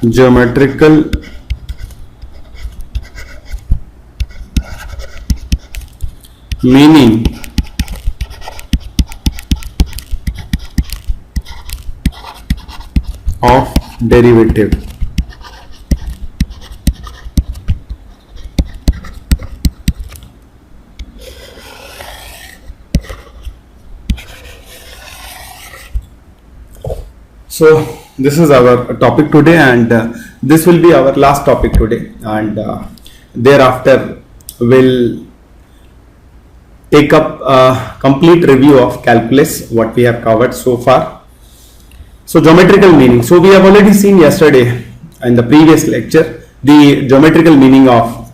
geometrical meaning of derivative. So this is our topic today, and this will be our last topic today, and thereafter we'll take up a complete review of calculus, what we have covered so far. So geometrical meaning. So we have already seen yesterday in the previous lecture the geometrical meaning of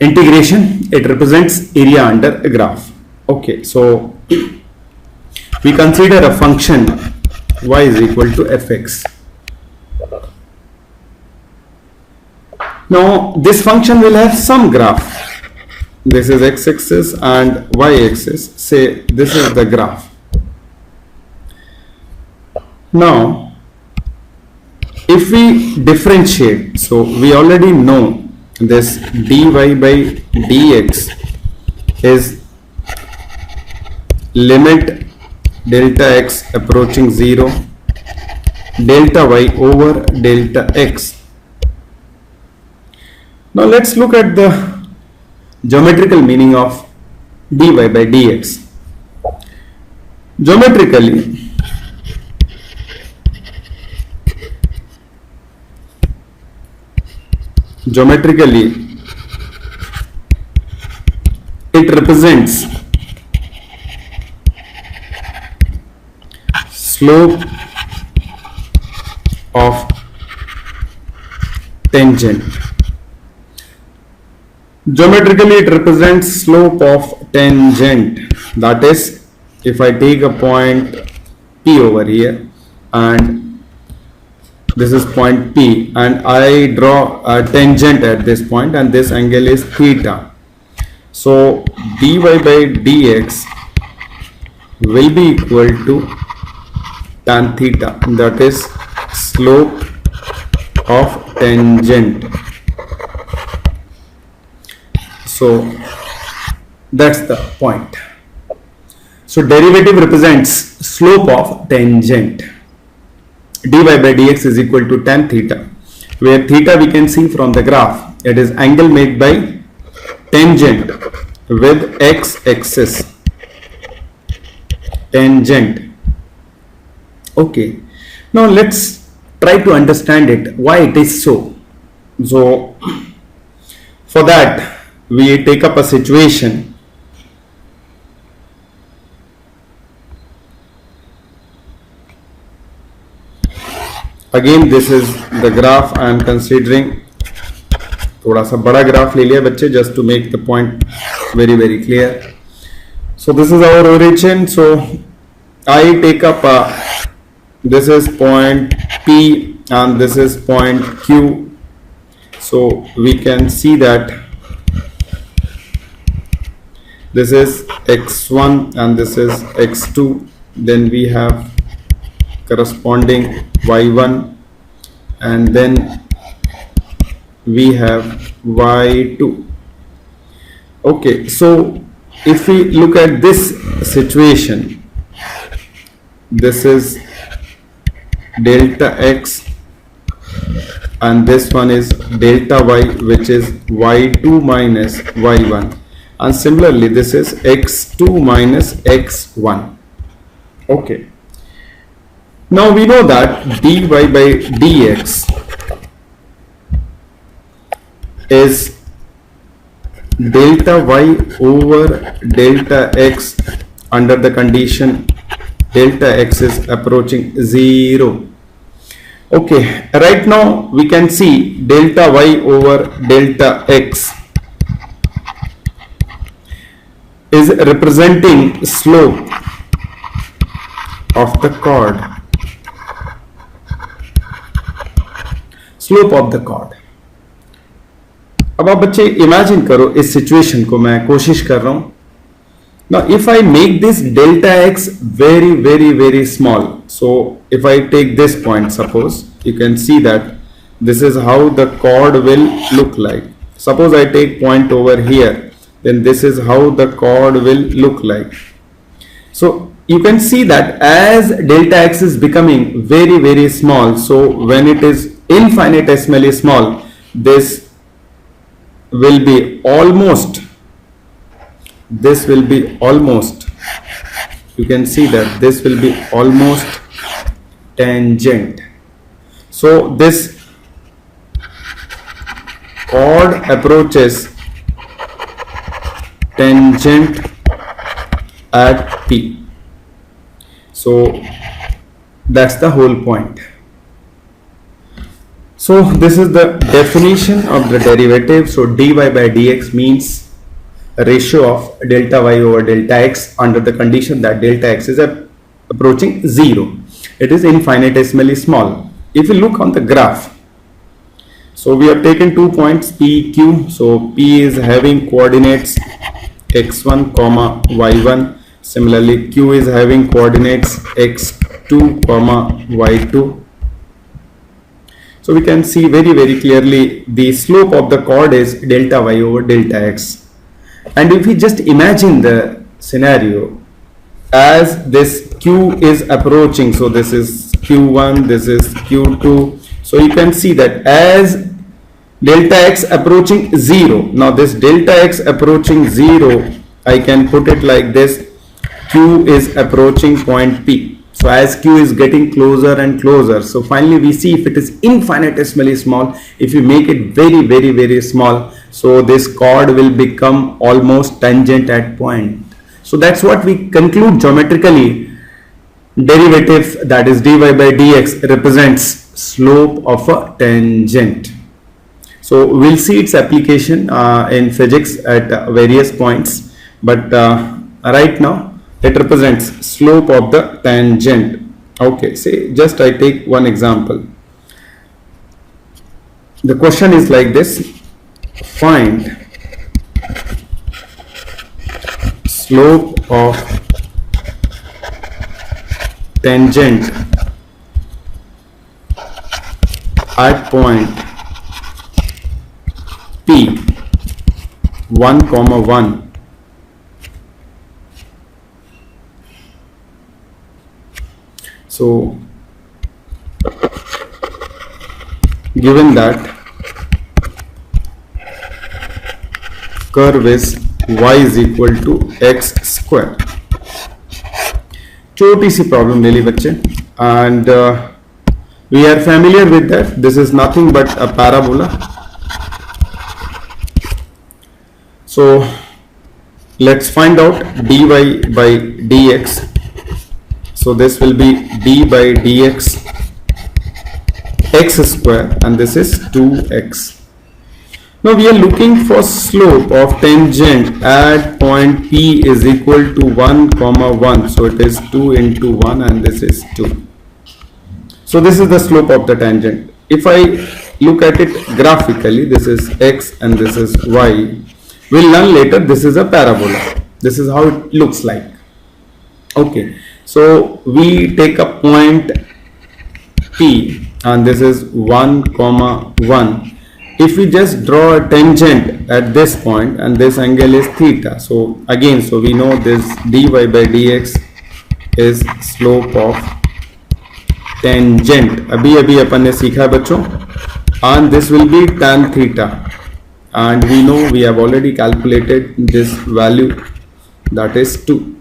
integration. It represents area under a graph. Okay, so we consider a function y is equal to fx. Now this function will have some graph. This is x-axis and y-axis. Say this is the graph. Now if we differentiate, so we already know this dy by dx is limit delta x approaching 0 delta y over delta x. Now let's look at the geometrical meaning of dy by dx. Geometrically it represents slope of tangent. Geometrically it represents slope of tangent. That is, if I take a point P over here and this is point P and I draw a tangent at this point and this angle is theta. So dy by dx will be equal to tan theta, that is slope of tangent. So that's the point. So derivative represents slope of tangent. Dy by dx is equal to tan theta, where theta we can see from the graph. It is angle made by tangent with x-axis. Tangent. Okay. Now let's try to understand it, why it is so. So for that we take up a situation. Again this is the graph I am considering. थोड़ा सा बड़ा graph ले लिया बच्चे, just to make the point very clear. So this is our origin. So I take up this is point P and this is point Q. So we can see that this is x1 and this is x2. Then we have corresponding y1 and then we have y2. Okay, so if we look at this situation, this is delta x and this one is delta y, which is y2 minus y1, and similarly this is x2 minus x1. Okay, now we know that dy by dx is delta y over delta x under the condition delta x is approaching 0. Okay, right now we can see delta y over delta x is representing slope of the chord. Slope of the chord. अब आप बच्चे imagine करो इस situation को, मैं कोशिश कर रहा हूं Now if I make this delta x very small, so if I take this point, suppose you can see that this is how the chord will look like. Suppose I take point over here, then this is how the chord will look like. So you can see that as delta x is becoming very small, so when it is infinitesimally small, this will be almost, you can see that this will be almost tangent. So this chord approaches tangent at P. So that's the whole point. So this is the definition of the derivative. So dy by dx means a ratio of delta y over delta x under the condition that delta x is approaching 0. It is infinitesimally small. If you look on the graph, so we have taken 2 points P, Q. So P is having coordinates x1, y1. Similarly, Q is having coordinates x2, y2. So we can see very clearly the slope of the chord is delta y over delta x. And if we just imagine the scenario as this Q is approaching, so this is Q1, this is Q2. So you can see that as delta x approaching 0, now this delta x approaching 0, I can put it like this: Q is approaching point P. So as Q is getting closer and closer, so finally we see if it is infinitesimally small, if you make it very small, so this chord will become almost tangent at point. So that's what we conclude geometrically. Derivative, that is dy by dx, represents slope of a tangent. So we'll see its application in physics at various points, but right now it represents slope of the tangent. Okay, say just I take one example. The question is like this: find slope of tangent at point P 1, 1. So given that curve is y is equal to x square, छोटी सी problem ले ली बच्चे, and we are familiar with that. This is nothing but a parabola. So let's find out dy by dx. So this will be d by dx x square, and this is 2x. Now we are looking for slope of tangent at point P is equal to 1, 1. So it is 2 into 1, and this is 2. So this is the slope of the tangent. If I look at it graphically, this is x and this is y. We'll learn later this is a parabola. This is how it looks like. Okay. So we take a point P, and this is 1, 1. If we just draw a tangent at this point, and this angle is theta, so again, so we know this dy by dx is slope of tangent. अभी अपन ने सीखा है बच्चों, and this will be tan theta, and we know we have already calculated this value, that is 2.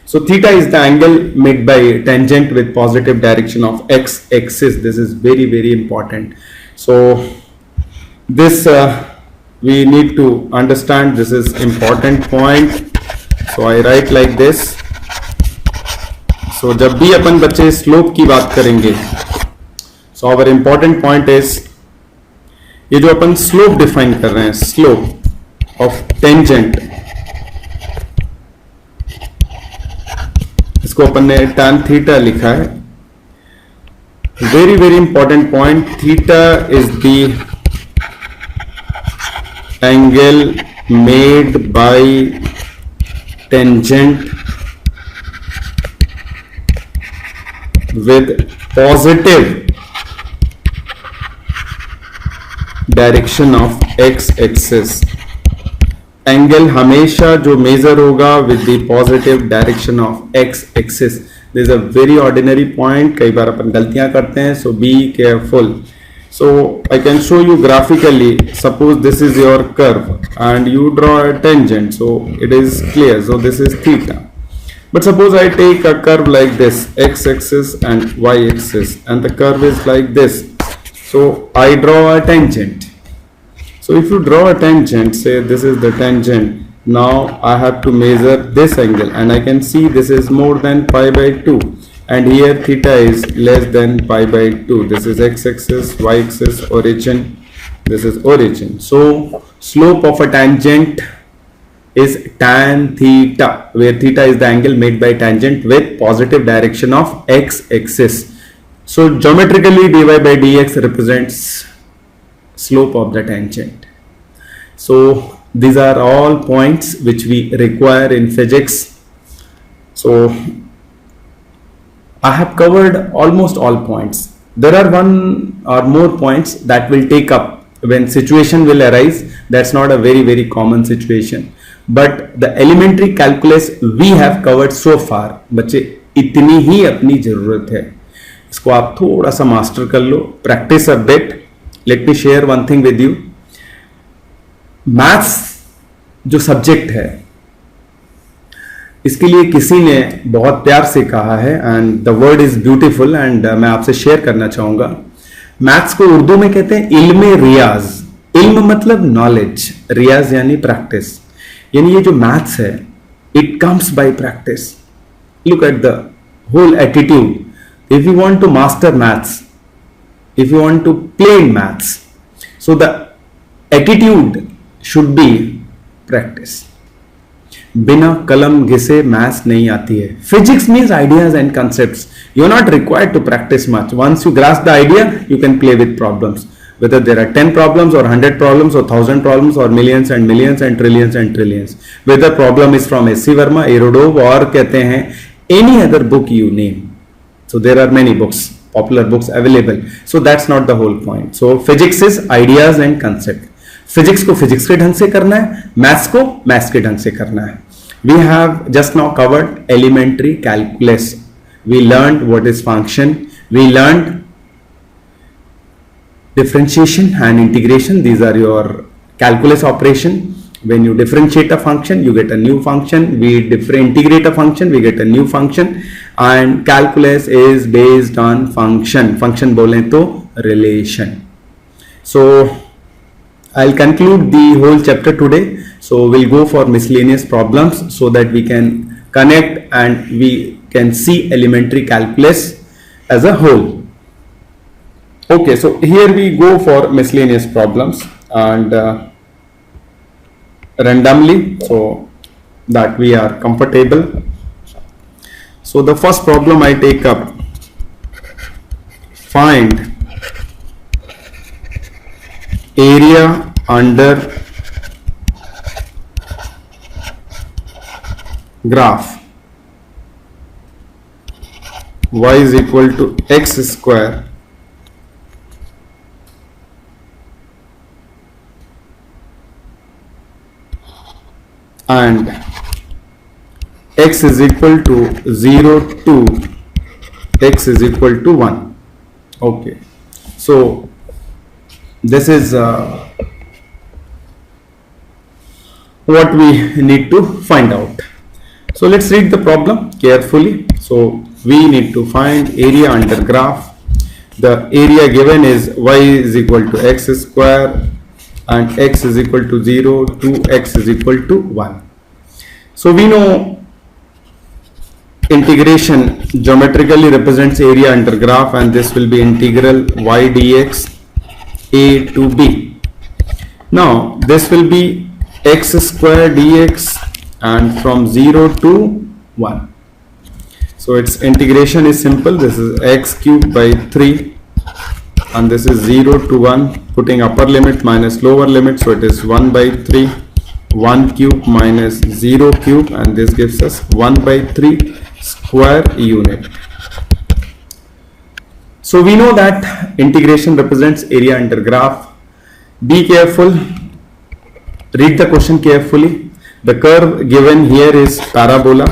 So theta is the angle made by tangent with positive direction of x axis. This is very important. So this we need to understand. This is important point. So I write like this. So जब भी अपन बच्चे slope की बात करेंगे, so our important point is ये जो अपन slope define कर रहे हैं, slope of tangent, इसको अपन ने tan theta लिखा है. Very important point. Theta is the angle made by tangent with positive direction of x axis. Angle हमेशा जो मेजर होगा with the positive direction of x axis. This is a very ordinary point. कई बार अपन गलतियां करते हैं, so be careful. So I can show you graphically. Suppose this is your curve and you draw a tangent, so it is clear. So this is theta. But suppose I take a curve like this, x-axis and y-axis, and the curve is like this. So I draw a tangent. So if you draw a tangent, say this is the tangent. Now I have to measure this angle, and I can see this is more than pi by 2. And here theta is less than pi by 2. This is x-axis, y-axis, origin. This is origin. So slope of a tangent is tan theta, where theta is the angle made by tangent with positive direction of x-axis. So geometrically dy by dx represents slope of the tangent. So these are all points which we require in physics. So I have covered almost all points. There are one or more points that will take up when situation will arise. That's not a very common situation. But the elementary calculus we have covered so far. बच्चे इतनी ही अपनी जरूरत है. इसको आप थोड़ा सा master कर लो. Practice a bit. Let me share one thing with you. Maths जो सब्जेक्ट है, इसके लिए किसी ने बहुत प्यार से कहा है, and the word is beautiful, and मैं आपसे शेयर करना चाहूंगा. मैथ्स को उर्दू में कहते हैं इल्म रियाज. इल्म मतलब नॉलेज, रियाज यानी प्रैक्टिस. यानी ये जो मैथ्स है, it comes by practice. Look at the whole attitude. If you want to master maths, if you want to play in maths, so the attitude should be practice. बिना कलम घिसे maths नहीं आती है. Physics means ideas and concepts. You are not required to practice much. Once you grasp the idea, you can play with problems. Whether there are 10 problems or 100 problems or 1000 problems or millions and millions and trillions and trillions. Whether problem is from S.C. Verma, Erudov, और कहते हैं any other book you name. So there are many books, popular books available. So that's not the whole point. So physics is ideas and concept. Physics को physics के ढंग से करना है, maths को मैथ्स के ढंग से करना है. We have just now covered elementary calculus. We learned what is function, we learned differentiation and integration. These are your calculus operation. When you differentiate a function, you get a new function. We integrate a function, we get a new function. And calculus is based on function. Function बोले तो relation. So I'll conclude the whole chapter today. So we'll go for miscellaneous problems so that we can connect and we can see elementary calculus as a whole. Okay, so here we go for miscellaneous problems and randomly, so that we are comfortable. So the first problem I take up, find area under graph y is equal to x square and x is equal to 0 to x is equal to 1. Okay, so this is what we need to find out. So let's read the problem carefully. So we need to find area under graph. The area given is y is equal to x square and x is equal to 0 to x is equal to 1. So we know integration geometrically represents area under graph, and this will be integral y dx a to b. Now this will be x square dx and from 0 to 1. So its integration is simple. This is x cubed by 3 and this is 0 to 1, putting upper limit minus lower limit, so it is 1 by 3 1 cube minus 0 cube, and this gives us 1 by 3 square unit. So we know that integration represents area under graph. Be careful, read the question carefully. The curve given here is parabola.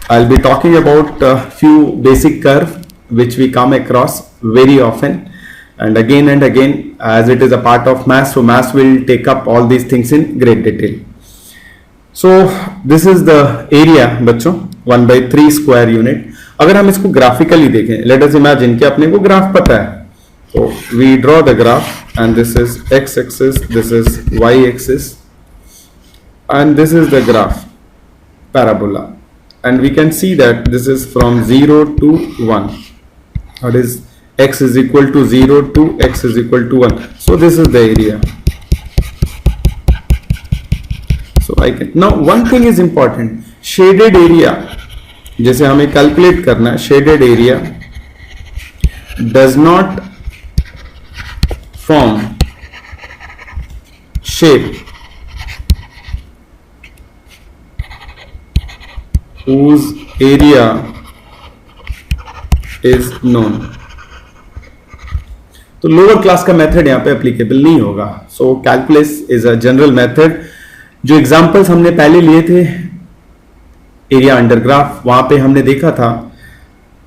I'll be talking about a few basic curves which we come across very often and again as it is a part of math, so math will take up all these things in great detail. So this is the area बच्चों 1 by 3 square unit. अगर हम इसको graphically देखें, let us imagine कि अपने को graph पता है, so we draw the graph and this is x axis, this is y axis and this is the graph parabola, and we can see that this is from 0 to 1, that is x is equal to 0 to x is equal to 1. So this is the area. So I can now one thing is important, shaded area जैसे हमें calculate करना है, shaded area does not form shape whose area is known. तो lower class का method यहां पे applicable नहीं होगा. So calculus is a general method. जो एग्जांपल्स हमने पहले लिए थे एरिया अंडर ग्राफ, वहां पे हमने देखा था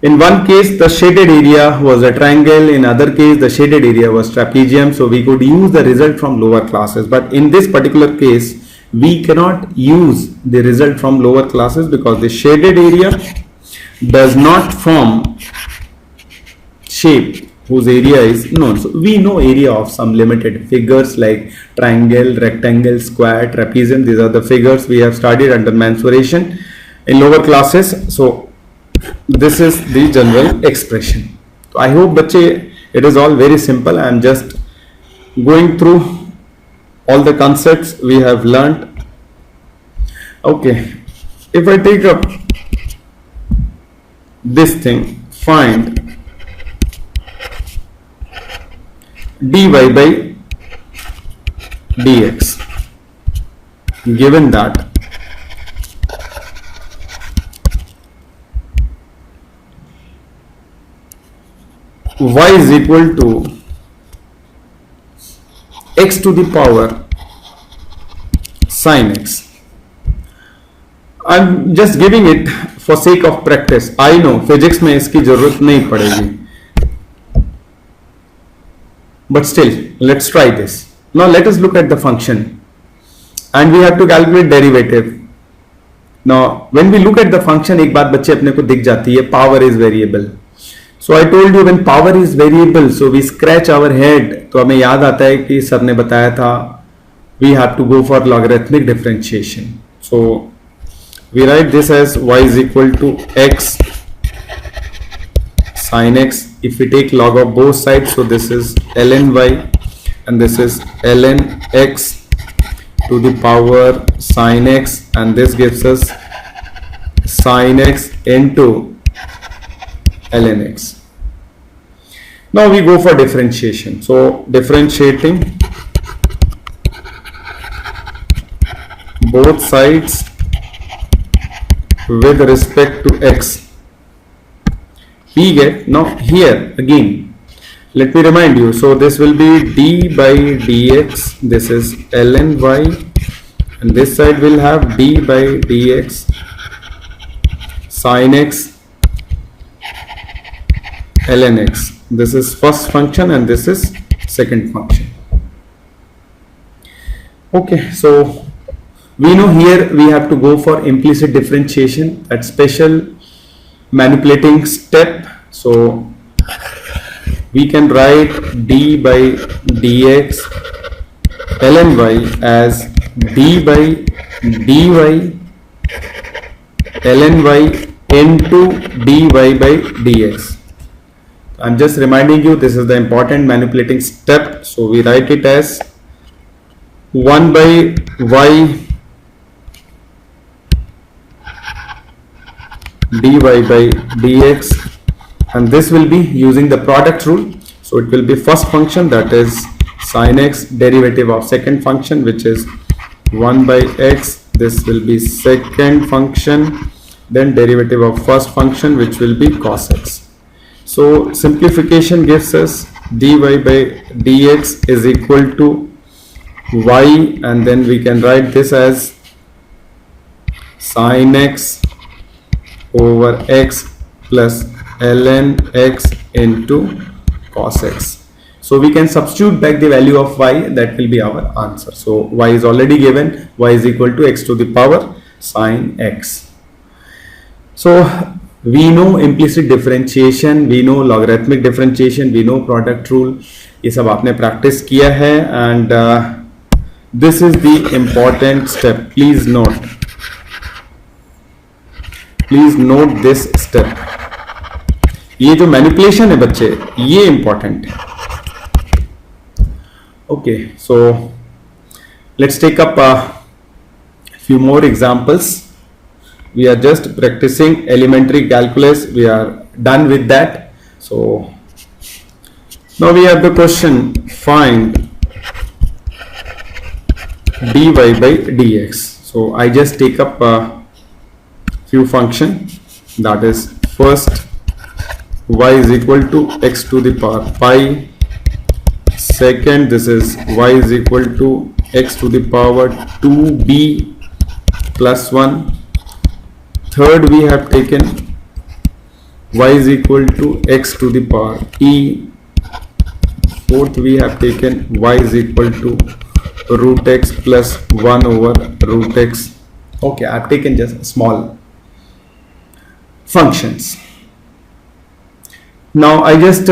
in one case the shaded area was a triangle, in other case the shaded area was trapezium, so we could use the result from lower classes. But in this particular case we cannot use the result from lower classes because the shaded area does not form shape whose area is known. So we know area of some limited figures like triangle, rectangle, square, trapezium. These are the figures we have studied under mensuration in lower classes. So this is the general expression. So I hope bache it is all very simple. I am just going through all the concepts we have learned. Okay, if I take up this thing, find dy by dx, given that y is equal to x to the power sin x. I'm just giving it for sake of practice. I know physics में इसकी जरूरत नहीं पड़ेगी, but still let's try this. Now let us look at the function and we have to calculate derivative. Now when we look at the function, एक बात बच्चे अपने को दिख जाती है, power is variable. So I told you when power is variable, so we scratch our head. तो हमें याद आता है कि सर ने बताया था we have to go for logarithmic differentiation. So we write this as y is equal to x sin x. If we take log of both sides, so this is ln y and this is ln x to the power sin x, and this gives us sin x into ln x. Now we go for differentiation. So differentiating both sides with respect to x, we get, now here again let me remind you, so this will be d by dx, this is ln y, and this side will have d by dx sin x ln x. This is first function and this is second function. Okay, so we know here we have to go for implicit differentiation, that special manipulating step. So we can write d by dx ln y as d by dy ln y into dy by dx. I'm just reminding you this is the important manipulating step. So we write it as 1 by y dy by dx, and this will be using the product rule. So it will be first function, that is sin x, derivative of second function which is 1 by x, this will be second function, then derivative of first function, which will be cos x. So simplification gives us dy by dx is equal to y, and then we can write this as sin x over x plus ln x into cos x. So we can substitute back the value of y, that will be our answer. So y is already given, y is equal to x to the power sin x. So we know implicit differentiation, we know logarithmic differentiation, we know product rule, ये सब आपने practice किया है, and this is the important step. Please note this step. ये जो manipulation है बच्चे, ये important है. Okay, so let's take up a few more examples. We are just practicing elementary calculus. We are done with that. So now we have the question, find dy by dx. So I just take up a few function, that is first y is equal to x to the power pi. Second, this is y is equal to x to the power 2b plus 1. Third, we have taken y is equal to x to the power e. Fourth, we have taken y is equal to root x plus 1 over root x. Okay, I have taken just small functions. Now I just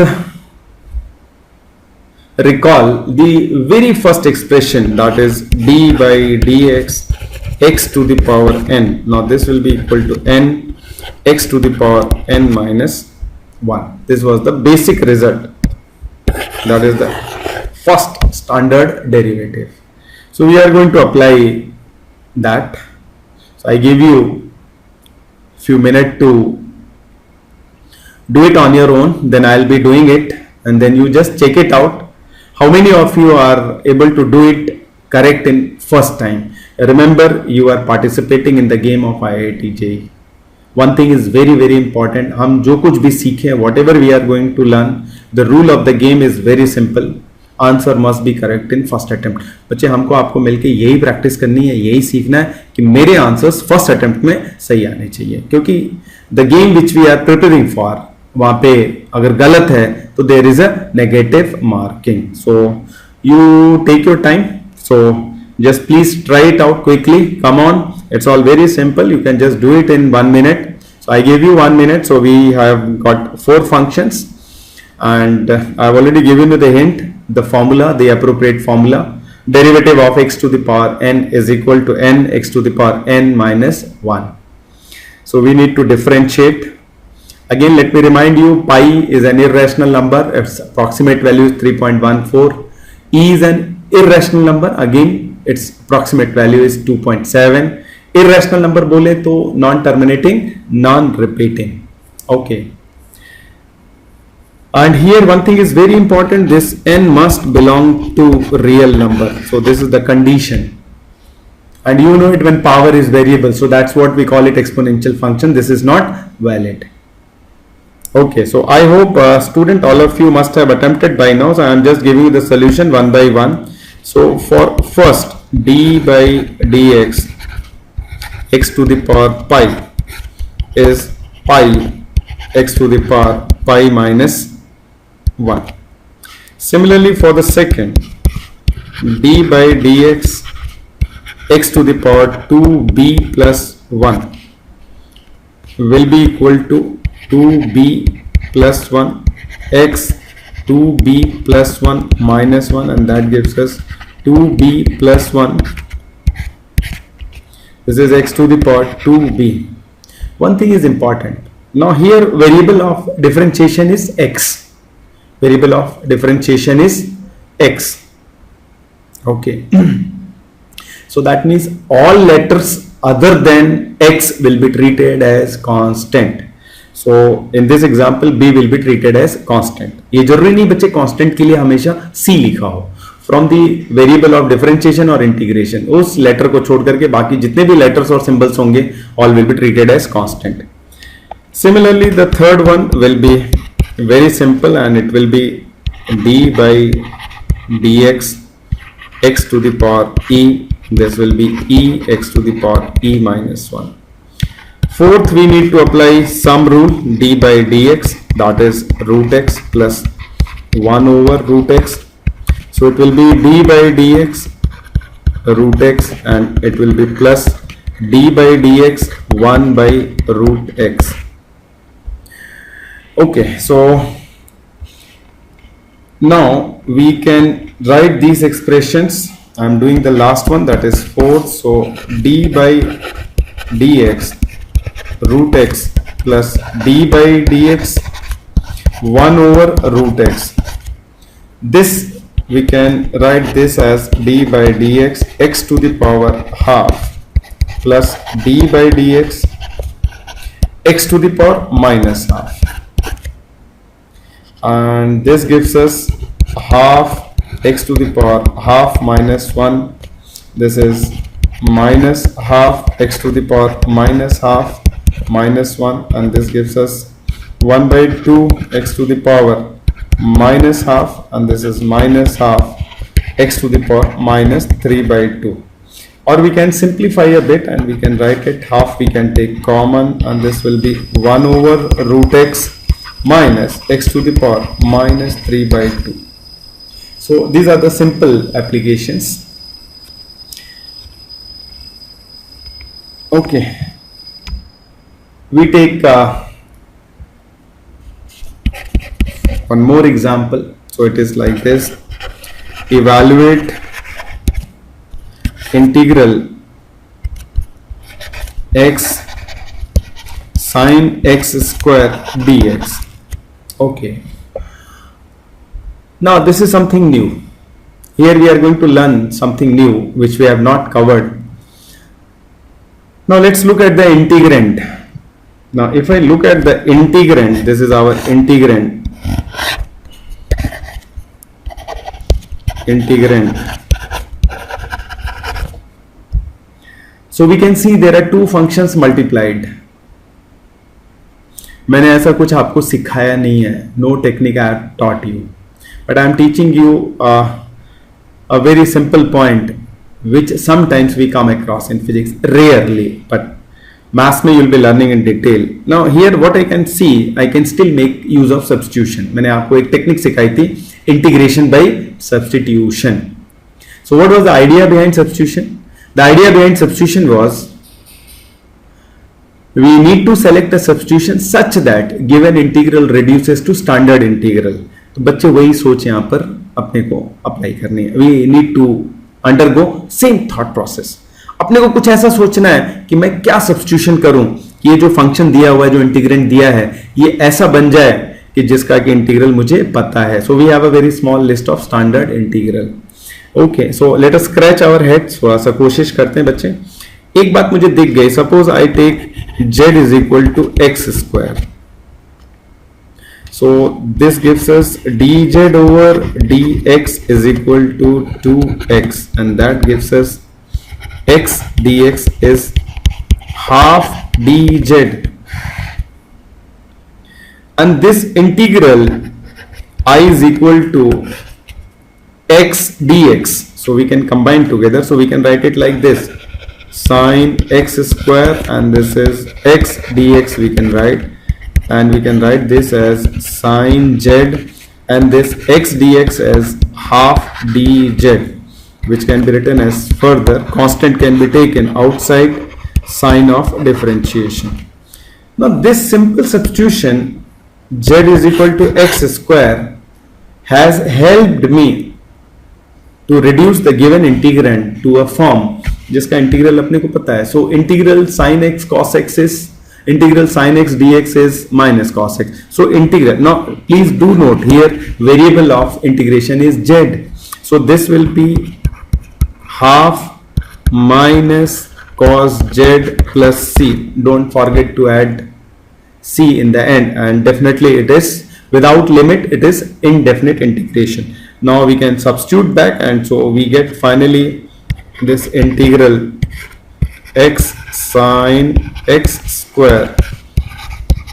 recall the very first expression, that is d by dx x to the power n. Now this will be equal to n x to the power n minus 1. This was the basic result, that is the first standard derivative. So we are going to apply that. So I give you few minutes to do it on your own, then I'll be doing it, and then you just check it out. How many of you are able to do it correct in first time? Remember, you are participating in the game of IIT JEE. One thing is very very important. हम जो कुछ भी सीखें, whatever we are going to learn, the rule of the game is very simple. Answer must be correct in first attempt. बच्चे हमको आपको मिलके यही प्रैक्टिस करनी है, यही सीखना है कि मेरे आंसर्स फर्स्ट अटेम्प्ट में सही आने चाहिए, क्योंकि the game which we are preparing for, वहां पे अगर गलत है तो there is a negative marking. So you take your time. So just please try it out quickly. Come on, it's all very simple. You can just do it in 1 minute. So I gave you 1 minute. So we have got 4 functions, and I've already given you the hint, the formula, the appropriate formula. Derivative of x to the power n is equal to n x to the power n minus 1. So we need to differentiate. Again, let me remind you, pi is an irrational number. Its approximate value is 3.14. E is an irrational number. Again, its approximate value is 2.7. Irrational number बोले तो non terminating, non repeating. Okay. And here one thing is very important. This n must belong to real number. So this is the condition. And you know it when power is variable. So that's what we call it exponential function. This is not valid. Okay, so I hope student, all of you must have attempted by now. So I am just giving you the solution one by one. So for first, d by dx x to the power pi is pi x to the power pi minus 1. Similarly, for the second, d by dx x to the power 2b plus 1 will be equal to 2b plus 1 x 2b plus 1 minus 1, and that gives us 2b plus 1. This is x to the power 2b. One thing is important. Now here variable of differentiation is x. Variable of differentiation is x. Okay. So that means all letters other than x will be treated as constant. So in this example b will be treated as constant. ये जरूरी नहीं बच्चे constant के लिए हमेशा c लिखा हो. From the variable of differentiation और इंटीग्रेशन, उस लेटर को छोड़ करके बाकी जितने भी लेटर्स और सिंबल्स होंगे all will be treated as constant. Similarly, the third one will be very simple and it will be d by dx x to the power e. This will be e x to the power e minus 1. Fourth, we need to apply sum rule, d by dx, that is root x plus 1 over root x. So it will be d by dx root x and it will be plus d by dx 1 by root x. Okay, so now we can write these expressions. I'm doing the last one, that is 4. So d by dx root x plus d by dx 1 over root x. This we can write this as d by dx x to the power half plus d by dx x to the power minus half. And this gives us half x to the power half minus 1. This is minus half x to the power minus half minus 1, and this gives us 1 by 2 x to the power minus half, and this is minus half x to the power minus 3 by 2. Or we can simplify a bit and we can write it half, we can take common, and this will be 1 over root x minus x to the power minus 3 by 2. So these are the simple applications. Okay, we take one more example. So it is like this: evaluate integral x sine x square dx. Okay, now this is something new. Here we are going to learn something new which we have not covered. Now let's look at the integrand. Now if I look at the integrand, this is our integrand. So we can see there are two functions multiplied. मैंने ऐसा कुछ आपको सिखाया नहीं है, no technique I have taught you, but I am teaching you a very simple point which sometimes we come across in physics, rarely, but maths में you'll be learning in detail. Now here what I can see, I can still make use of substitution. मैंने आपको एक technique सिखाई थी, integration by substitution. So what was the idea behind substitution? The idea behind substitution was we need to select a substitution such that given integral reduces to standard integral. तो बच्चे वही सोच यहाँ पर अपने को अप्लाई करनी है. We need to undergo same thought process. अपने को कुछ ऐसा सोचना है कि मैं क्या सब्स्टिट्यूशन करूं कि ये जो फंक्शन दिया हुआ है, जो इंटीग्रेंड दिया है, ये ऐसा बन जाए कि जिसका कि इंटीग्रल मुझे पता है. So we have a very small list of standard integral. Okay, so let us scratch our heads. थोड़ा सा कोशिश करते हैं बच्चे. एक बात मुझे दिख गई, suppose I take z is equal to x square. So this gives us dz over dx is equal to 2x, and that gives us x dx is half dz, and this integral I is equal to x dx. So we can combine together, so we can write it like this: sine x square, and this is x dx we can write, and we can write this as sine z, and this x dx as half dz, which can be written as further constant can be taken outside sign of differentiation. Now this simple substitution z is equal to x square has helped me to reduce the given integrand to a form जिसका integral अपने को पता है. So integral sine x cos x is integral sine x dx is minus cos x. So integral, now please do note here variable of integration is z. So this will be half minus cos z plus c. Don't forget to add c in the end, and definitely it is without limit, it is indefinite integration. Now we can substitute back, and so we get finally this integral x sine x square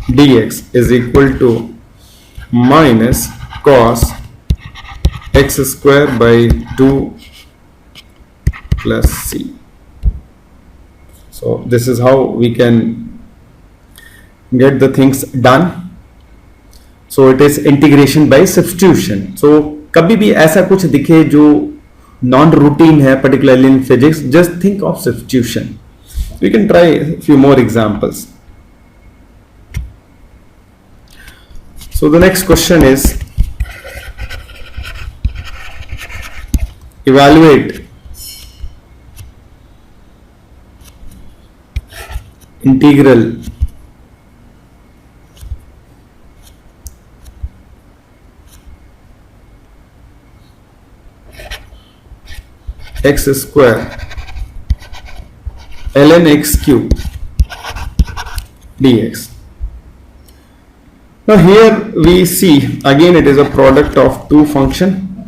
dx is equal to minus cos x square by 2 plus c. So this is how we can get the things done. So it is integration by substitution. So कभी भी ऐसा कुछ दिखे जो non routine है, particularly in physics, just think of substitution. We can try a few more examples. So the next question is, evaluate integral x square ln x cube dx. Now here we see again it is a product of two function,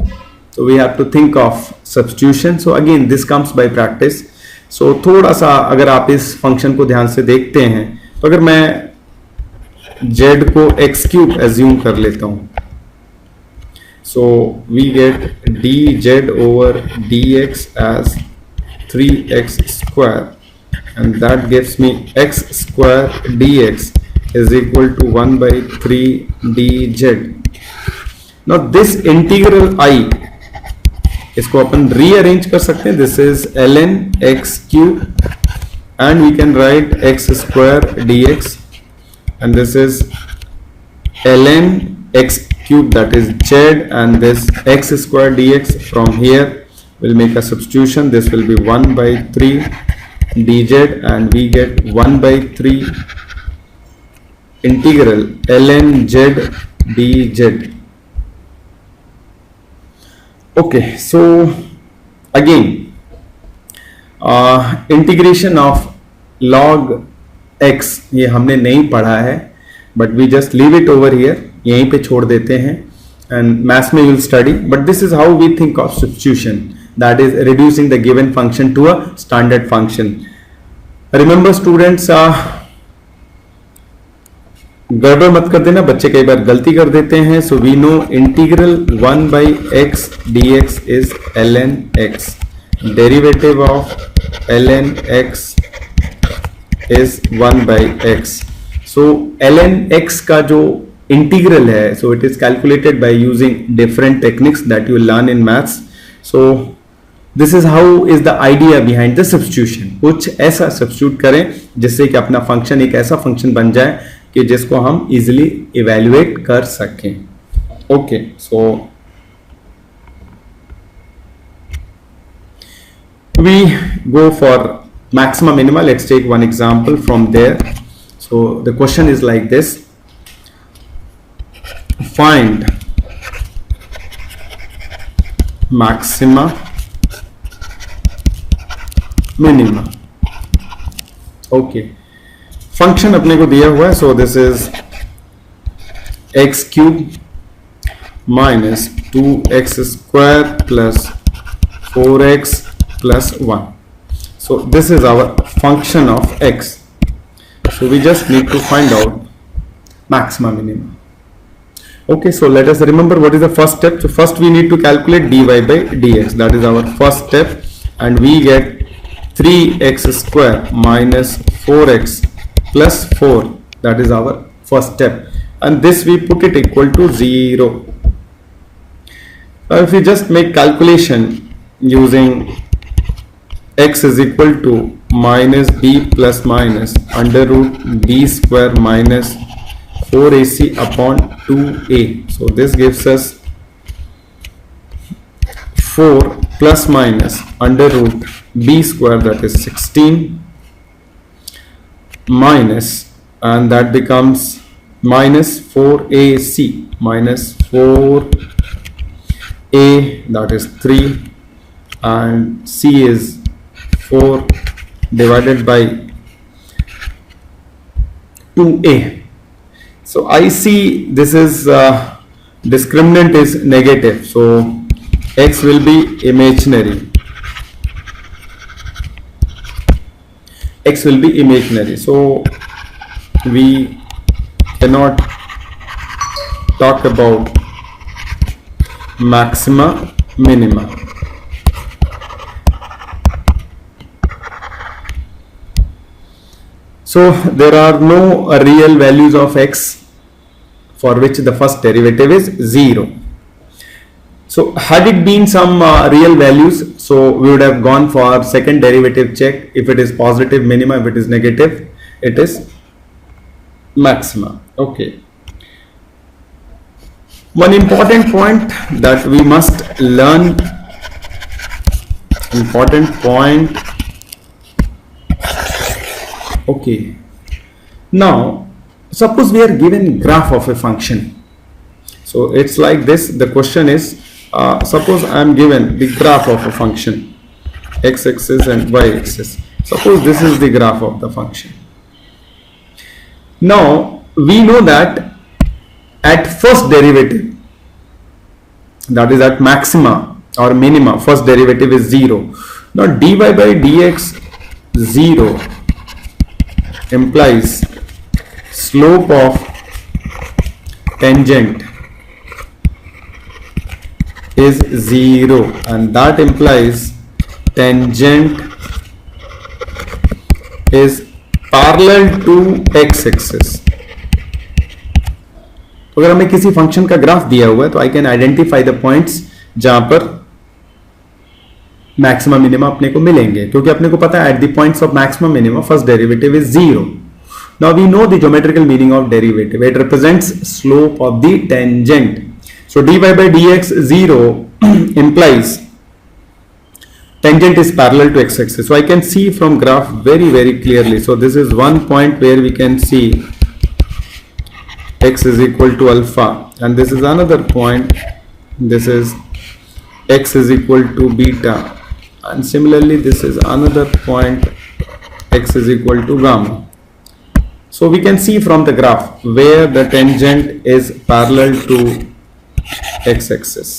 so we have to think of substitution. So again this comes by practice. So थोड़ा सा अगर आप इस function को ध्यान से देखते हैं, तो अगर मैं z को x क्यूब एज्यूम कर लेता हूं, so we get dz over dx as 3x square, and that gives me x square dx is equal to 1 by 3 dz. Now this integral I, इसको अपन रीअरेंज कर सकते हैं. This is ln x cube and we can write x square dx, and this is ln x cube, that is z, and this x square dx. From here we'll make a substitution. This will be 1 by 3 dz, and we get 1 by 3 integral ln z dz. Okay, so again integration of log x ये हमने नहीं पढ़ा है, but we just leave it over here, यहीं पे छोड़ देते हैं, and maths में you'll study. But this is how we think of substitution, that is reducing the given function to a standard function. Remember students, गड़बड़ मत कर देना, बच्चे कई बार गलती कर देते हैं. So we know integral 1 by x dx is ln x, derivative of ln x is 1 by x. So ln x का जो इंटीग्रल है, so it is calculated by using different techniques that you learn in maths. So this is how is the idea behind the substitution. कुछ ऐसा substitute करें जिससे कि अपना function एक ऐसा फंक्शन बन जाए कि जिसको हम इजिली इवेल्युएट कर सकें. Okay, so we go for maxima minima. Let's take one example from there. So the question is like this: find maxima minima. Okay, function अपने को दिया हुआ है. सो this is x cube minus 2x square plus 4x plus 1. So this is our function of x. So we just need to find out maxima minima. Okay, so let us remember what is the first step. So first we need to calculate dy by dx. That is our first step, and we get 3x square minus 4x plus 4. That is our first step, and this we put it equal to 0. Now if we just make calculation using x is equal to minus b plus minus under root b square minus 4ac upon 2a. So this gives us 4 plus minus under root b square, that is 16, minus, and that becomes minus 4ac minus 4a, that is 3, and c is 4 divided by 2a. So I see this is discriminant is negative, so X will be imaginary. X will be imaginary. So we cannot talk about maxima, minima. So there are no real values of X for which the first derivative is 0. So had it been some real values, so we would have gone for second derivative check. If it is positive, minima; if it is negative, it is maxima. Okay. One important point that we must learn, important point. Okay. Now, suppose we are given graph of a function. So it's like this. The question is, suppose I am given the graph of a function, x-axis and y-axis. Suppose this is the graph of the function. Now we know that at first derivative, that is at maxima or minima, first derivative is 0. Now dy by dx 0 implies slope of tangent is 0, and that implies tangent is parallel to x-axis. तो अगर हमें किसी function का graph दिया हुआ है तो I can identify the points जहां पर मैक्सिमम मिनिमा अपने को मिलेंगे, क्योंकि अपने को पता है at the points of maximum minima first derivative is 0. Now we know the geometrical meaning of derivative. It represents slope of the tangent. So dy by dx 0 implies tangent is parallel to x-axis. So I can see from graph very clearly. So this is one point where we can see x is equal to alpha, and this is another point. This is x is equal to beta, and similarly this is another point, x is equal to gamma. So we can see from the graph where the tangent is parallel to x-axis.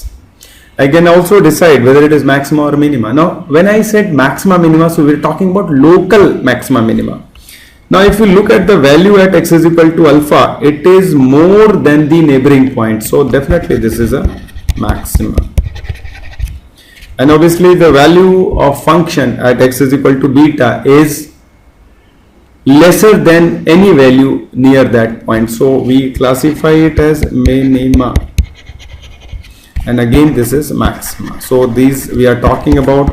I can also decide whether it is maxima or minima. Now when I said maxima minima, so we are talking about local maxima minima. Now if you look at the value at x is equal to alpha, it is more than the neighboring point, so definitely this is a maxima. And obviously the value of function at x is equal to beta is lesser than any value near that point, so we classify it as minima. And again this is maxima. So these we are talking about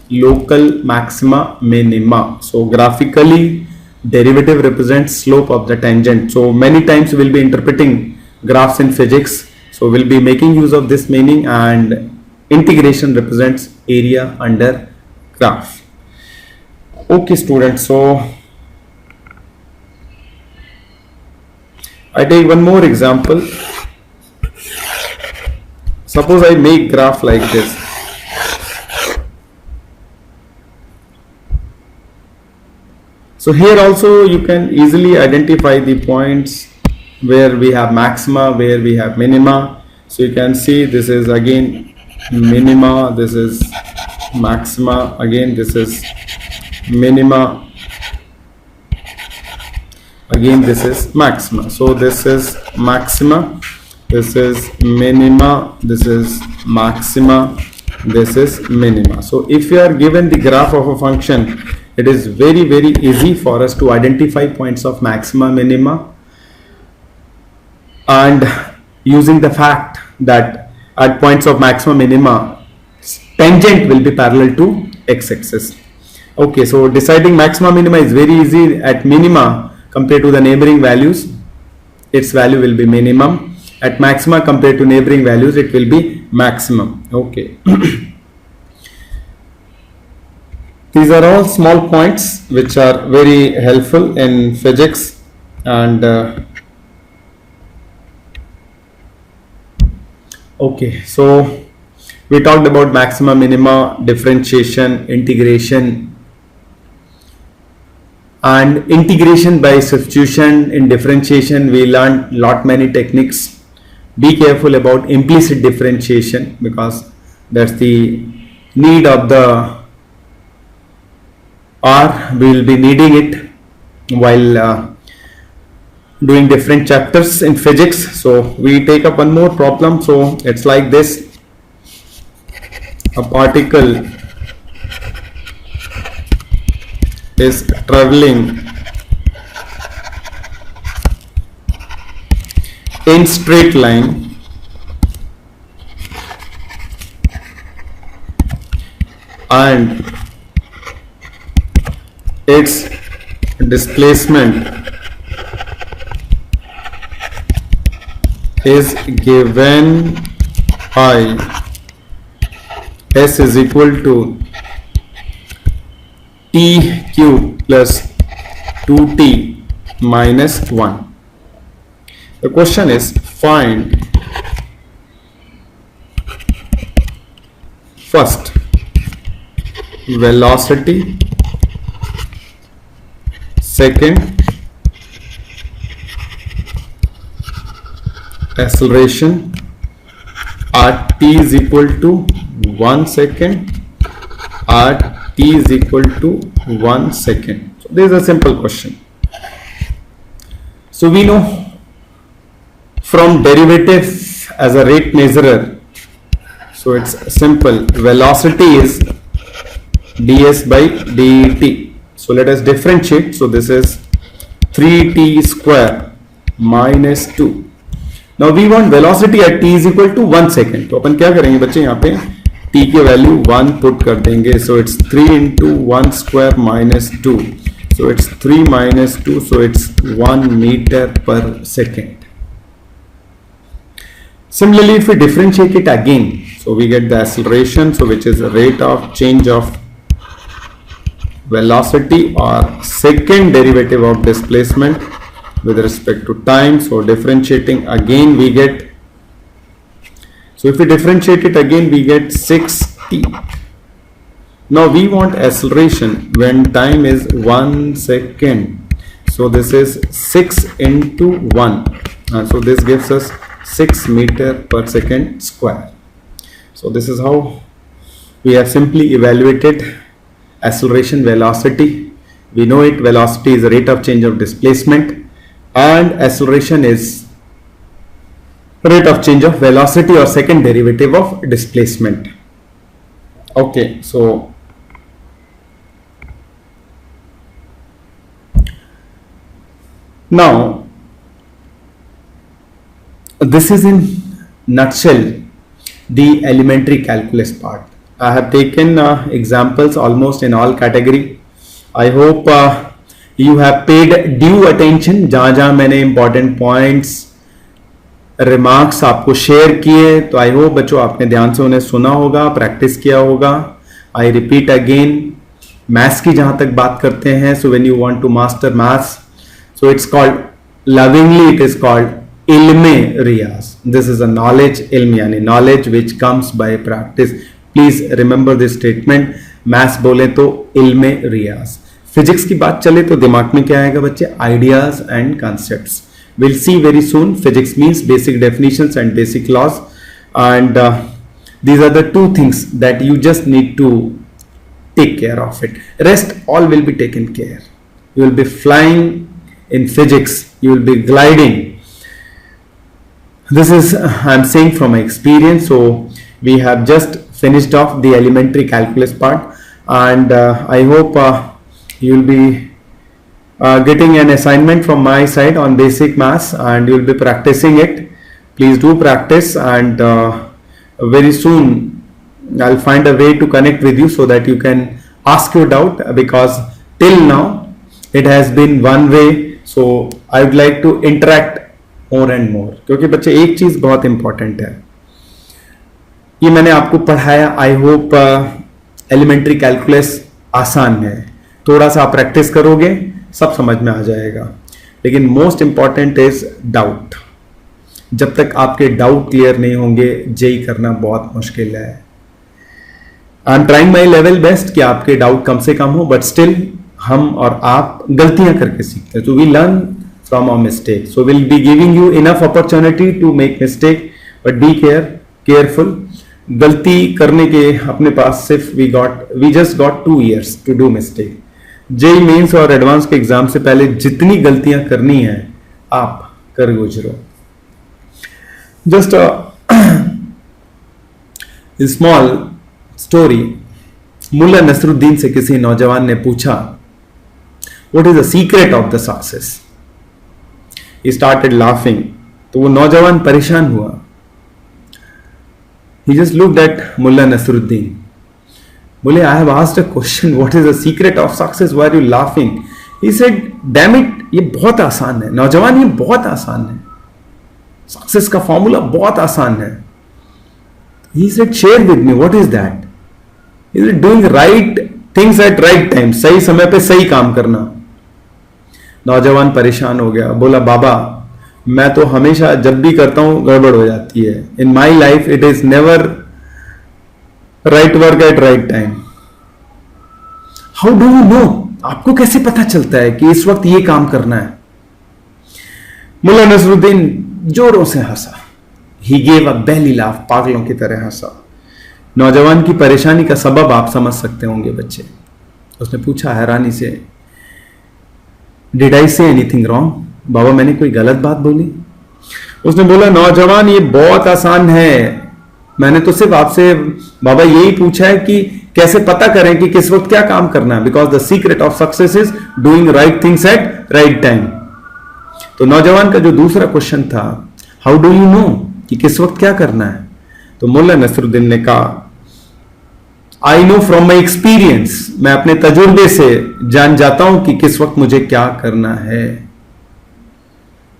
local maxima minima. So graphically derivative represents slope of the tangent. So many times we will be interpreting graphs in physics, so we'll be making use of this meaning. And integration represents area under graph. Okay students, so I take one more example. Suppose I make graph like this. So here also you can easily identify the points where we have maxima, where we have minima. So you can see this is again minima, this is maxima, again this is minima, again this is maxima. So this is maxima, this is minima, this is maxima, this is minima. So if you are given the graph of a function, it is very easy for us to identify points of maxima, minima, and using the fact that at points of maxima, minima, tangent will be parallel to x-axis. Okay, so deciding maxima, minima is very easy. At minima compared to the neighboring values, its value will be minimum. At maxima compared to neighboring values, it will be maximum. Okay. These are all small points which are very helpful in physics. And okay, so we talked about maxima, minima, differentiation, integration, and integration by substitution. In differentiation we learned many techniques. be careful about implicit differentiation because that's the need of the or we will be needing it while doing different chapters in physics. So we take up one more problem. So it's like this: a particle is traveling in straight line and its displacement is given by s is equal to t cube plus 2t minus 1. The question is, find first velocity, second acceleration at t is equal to 1 second at t is equal to 1 second. So this is a simple question. So we know from derivative as a rate measurer, so it's simple. Velocity is ds by det. So let us differentiate. So this is 3t square minus 2. Now we want velocity at t is equal to 1 second. तो अपन क्या करेंगे बच्चे, यहाँ पे t की value 1 put कर देंगे. So it's 3 into 1 square minus 2. So it's 3 minus 2. So it's 1 meter per second. Similarly, if we differentiate it again, so we get the acceleration, so which is the rate of change of velocity or second derivative of displacement with respect to time. So differentiating again we get, so if we differentiate it again we get 6t. Now we want acceleration when time is 1 second. So this is 6 into 1. So this gives us 6 meter per second square. So this is how we have simply evaluated acceleration velocity. We know it, velocity is the rate of change of displacement and acceleration is rate of change of velocity or second derivative of displacement. Okay, so now this is in nutshell the elementary calculus part. I have taken examples almost in all category. I hope you have paid due attention. जहाँ जहाँ मैंने important points remarks आपको share किए, तो I hope बच्चों आपने ध्यान से उन्हें सुना होगा, practice किया होगा. I repeat again, maths की जहाँ तक बात करते हैं, so when you want to master maths, so it's called, lovingly it is called ilme riyaz. This is a knowledge ilm, yani knowledge which comes by practice. Please remember this statement. Maths बोले तो ilme riyaz. Physics की बात चले तो दिमाग में क्या आएगा बच्चे? Ideas and concepts. We'll see very soon. Physics means basic definitions and basic laws, and these are the two things that you just need to take care of it. Rest all will be taken care. You will be flying in physics. You will be gliding. This is I'm saying from my experience. So we have just finished off the elementary calculus part, and I hope you will be getting an assignment from my side on basic maths, and you will be practicing it. Please do practice, and very soon I'll find a way to connect with you so that you can ask your doubt, because till now it has been one way. So I would like to interact more and more, क्योंकि बच्चे एक चीज बहुत important है, ये मैंने आपको पढ़ाया. आई होप एलिमेंट्री कैलकुलस आसान है, थोड़ा सा आप प्रैक्टिस करोगे सब समझ में आ जाएगा. लेकिन मोस्ट इंपॉर्टेंट इज डाउट. जब तक आपके डाउट क्लियर नहीं होंगे जेई करना बहुत मुश्किल है. I am trying my level best कि आपके डाउट कम से कम हो, बट स्टिल हम और आप गलतियां करके सीखते हैं. तो we learn from our mistake. So we'll be giving you enough opportunity to make mistake, but be careful. गलती करने के अपने पास सिर्फ we just got 2 years to do mistake. JEE Mains और एडवांस के एग्जाम से पहले जितनी गलतियां करनी है आप कर गुजरो. Just small story. Mulla Nasruddin से किसी नौजवान ने पूछा, what is the secret of the success? He started laughing. तो वो नौजवान परेशान हुआ. He just looked at Mullah Nasruddin. बोले, I have asked a question, what is the secret of success? Why are you laughing? He said, damn it, ये बहुत आसान है. नौजवान, ये बहुत आसान है. सक्सेस का फॉर्मूला बहुत आसान है. He said, share with me, what is that? He said, doing right things at right time. सही समय पे सही काम करना. नौजवान परेशान हो गया. बोला, बाबा मैं तो हमेशा जब भी करता हूं गड़बड़ हो जाती है. In my life it is never right work at right time. How do you know? आपको कैसे पता चलता है कि इस वक्त ये काम करना है? मुल्ला नसरुद्दीन जोरों से हंसा. He gave a Bailey laugh. पागलों की तरह हंसा. नौजवान की परेशानी का सबब आप समझ सकते होंगे बच्चे. उसने पूछा हैरानी से, did I say anything wrong? बाबा मैंने कोई गलत बात बोली? उसने बोला, नौजवान ये बहुत आसान है. मैंने तो सिर्फ आपसे बाबा यही पूछा है कि कैसे पता करें कि किस वक्त क्या काम करना है. Because the secret of success is doing right things at right time. तो नौजवान का जो दूसरा क्वेश्चन था, हाउ डू यू नो कि किस वक्त क्या करना है? तो मुल्ला नसरुद्दीन ने कहा, I know from my experience. मैं अपने तजुर्बे से जान जाता हूं कि किस वक्त मुझे क्या करना है.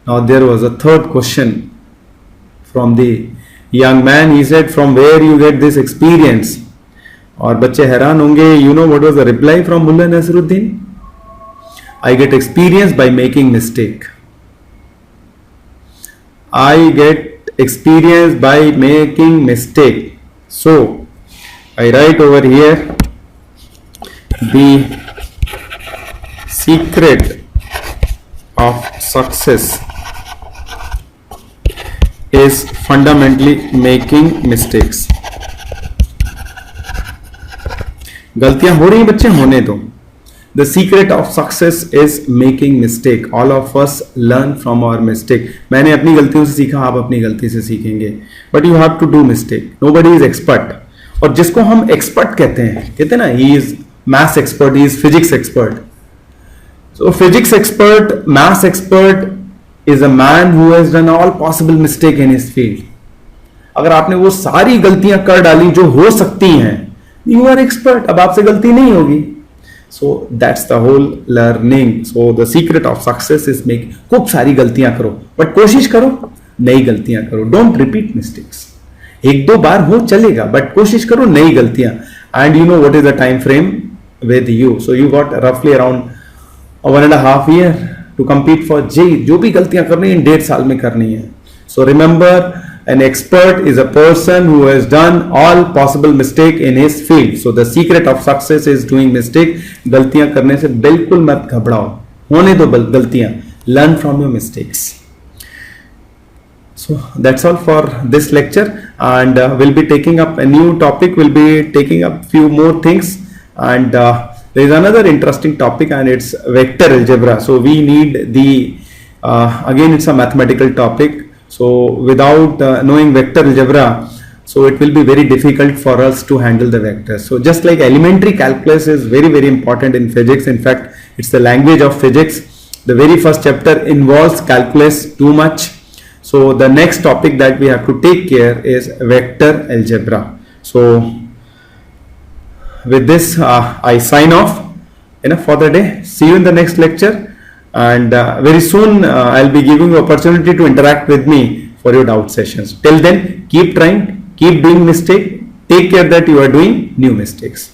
Now there was a third question from the young man. He said, from where you get this experience? और बच्चे हैरान होंगे. You know what was the reply from Mullah Nasruddin? I get experience by making mistake. I get experience by making mistake. So I write over here, the secret of success is fundamentally making mistakes. गलतियां हो रही हैं बच्चे, होने दो. The secret of success is making mistake. All of us learn from our mistake. मैंने अपनी गलतियों से सीखा, आप अपनी गलती से सीखेंगे. But you have to do mistake. Nobody is expert. और जिसको हम expert कहते हैं ना, he is maths expert, he is physics expert. So physics expert, maths expert is a man who has done all possible mistake in his field. अगर आपने वो सारी गलतियां कर डाली जो हो सकती हैं, you are expert. अब आपसे गलती नहीं होगी. So that's the whole learning. So the secret of success is make खूब सारी गलतियां करो, but कोशिश करो नई गलतियां करो. Don't repeat mistakes. एक दो बार हो चलेगा, but कोशिश करो नई गलतियां. And you know what is the time frame with you. So you got roughly around 1.5 year to compete for JEE. जो भी गलतियां करनी है 1.5 साल में करनी है. So remember, an expert is a person who has done all possible mistake in his field. So the secret of success is doing mistake. गलतियां करने से बिल्कुल मत घबराओ, होने दो गलतियां. Learn from your mistakes. So that's all for this lecture, and we'll be taking up a new topic. We'll be taking up few more things, and there is another interesting topic, and it's vector algebra. So we need the again it's a mathematical topic. So without knowing vector algebra, so it will be very difficult for us to handle the vectors. So just like elementary calculus is very important in physics. In fact, it's the language of physics. The very first chapter involves calculus too much. So the next topic that we have to take care is vector algebra. So with this I sign off. Enough for the day. See you in the next lecture, and very soon I'll be giving you opportunity to interact with me for your doubt sessions. Till then, keep trying, keep doing mistake. Take care that you are doing new mistakes.